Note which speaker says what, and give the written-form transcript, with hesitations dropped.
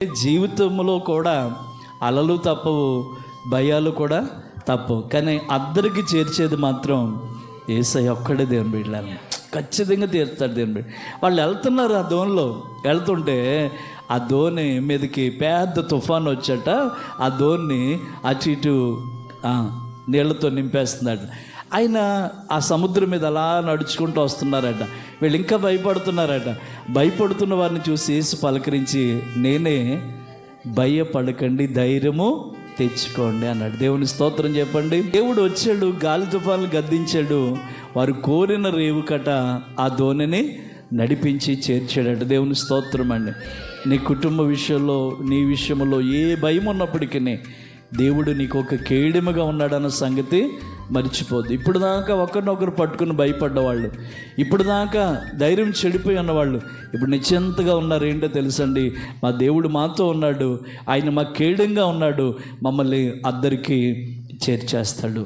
Speaker 1: జీవితంలో కూడా అలలు తప్పవు, భయాలు కూడా తప్పవు, కానీ అందరికి చేర్చేది మాత్రం యేసయ్య ఒక్కడే. దేవుని బిడ్డలను ఖచ్చితంగా తీరుతాడు దేవుని బిడ్డ. వాళ్ళు వెళ్తున్నారు, ఆ దోణిలో వెళ్తుంటే ఆ దోణి మీదకి పెద్ద తుఫాను వచ్చాట. ఆ దోణిని అటు ఇటు నీళ్లతో నింపేస్తున్నాడు. ఆయన ఆ సముద్రం మీద అలా నడుచుకుంటూ వస్తున్నారట. వీళ్ళు ఇంకా భయపడుతున్నారట. భయపడుతున్న వారిని చూసి యేసు పలకరించి, నేనే, భయపడకండి, ధైర్యము తెచ్చుకోండి అన్నాడు. దేవుని స్తోత్రం చెప్పండి. దేవుడు వచ్చాడు, గాలి తుఫాన్లు గద్దించాడు. వారు కోరిన రేవుకట ఆ దోణిని నడిపించి చేర్చాడట. దేవుని స్తోత్రం అండి. నీ కుటుంబ విషయంలో, నీ విషయంలో ఏ భయం ఉన్నప్పటికీ దేవుడు నీకు ఒక కేడెముగా ఉన్నాడన్న సంగతి మర్చిపోద్దు. ఇప్పుడు దాకా ఒకరినొకరు పట్టుకుని భయపడ్డవాళ్ళు, ఇప్పుడు దాకా ధైర్యం చెడిపోయి ఉన్నవాళ్ళు ఇప్పుడు నిశ్చింతగా ఉన్నారు. ఏంటో తెలుసండి, మా దేవుడు మాతో ఉన్నాడు, ఆయన మా కేడంగా ఉన్నాడు, మమ్మల్ని అందరికీ చేర్చేస్తాడు.